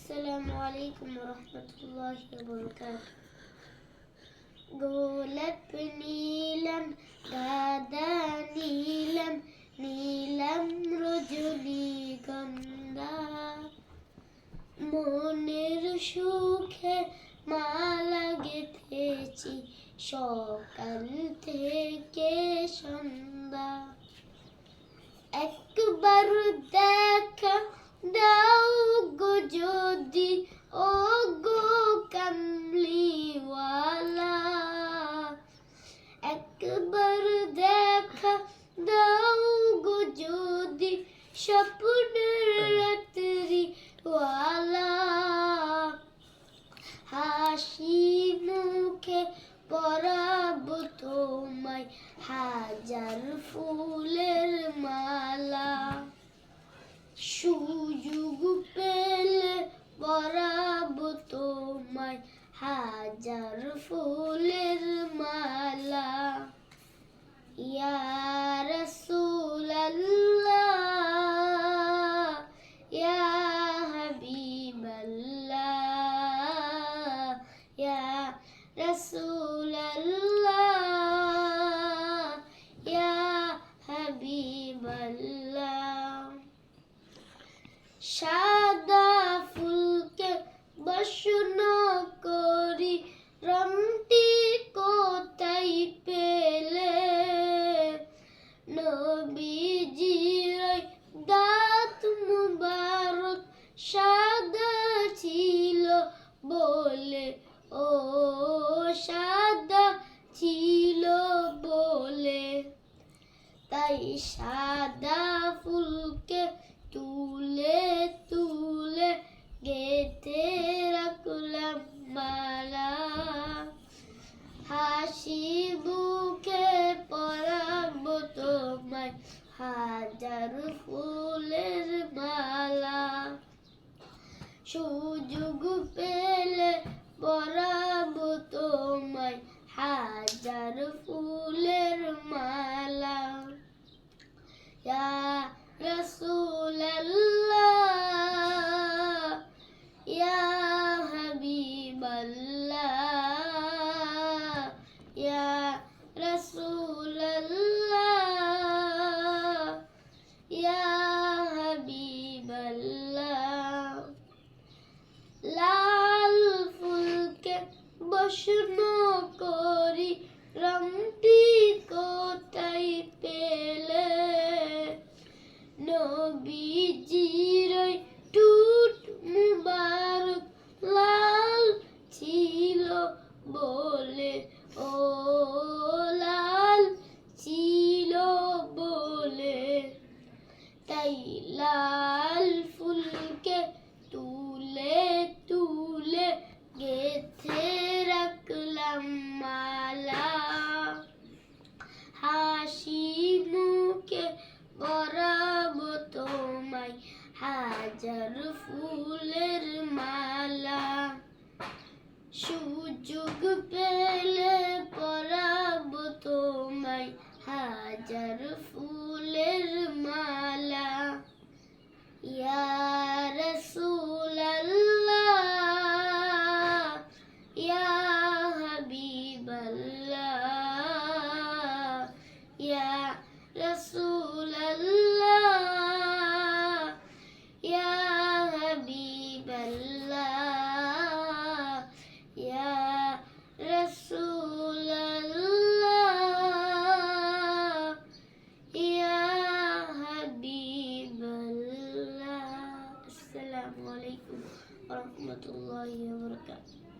আসসালামু আলাইকুম রহমতুল্লাহি ওয়া বারাকাতুহু। গোলাপ নীলম গাঁদা নীলম নীলম রজনীগন্ধা, মনের সুখে মালা গেঁথেছি সকাল থেকে সন্ধ্যা। একবার দেখা দাও গো যদি, ও গো কামলিওয়ালা। একবার দেখা দাও গো যদি, স্বপ্নের রাত্রিওয়ালা। হাসি মুখে পরাবো তোমায় হাজার ফুলের মালা। সুযোগ পেলে পরাবো তোমায় হাজার ফুলের মালা। ইয়া রাসূলাল্লাহ, ইয়া হাবিবাল্লাহ, ইয়া রাসূলাল্লাহ, ইয়া হাবিবাল্লাহ। সাদা ফুলকে বসন করি রংটি কোথায় পেলে? নবীজির দাঁত মুবারক সাদা ছিল বলে, ও সাদা ছিল বলে। তাই সাদা ফুলকে তুলে তুলে গেঁথে রাখলাম মালা। হাসি মুখে পরাবো তোমায় হাজার ফুলের মালা। সুযোগ পেলে পরাবো তোমায় হাজার ফুলের মালা। ইয়া রাসূলাল্লাহ, ইয়া হাবিবাল্লাহ, ইয়া রাসূলাল্লাহ, ইয়া হাবিবাল্লাহ। লাল ফুলকে বসন করি রংটি কোথায় পেলে? নবীজির ঠোঁট মুবারক লাল ছিল বলে, ও লাল ছিল বলে। তাই লাল ফুলকে তুলে তুলে গেঁথে রাখলাম মালা। হাসি মুখে পরাবো তোমায় হাজার ফুলের মালা। সুযোগ পেলে পরাবো তোমায় হাজার ফুলের মালা। ইয়া রাসূলাল্লাহ, ইয়া হাবিবাল্লাহ, ইয়া রাসূলাল্লাহ, ইয়া হাবিবাল্লাহ, ইয়া রাসূলাল্লাহ, ইয়া হাবিবাল্লাহ। আসসালামু আলাইকুম ওয়া রাহমাতুল্লাহি ওয়া বারাকাতুহু।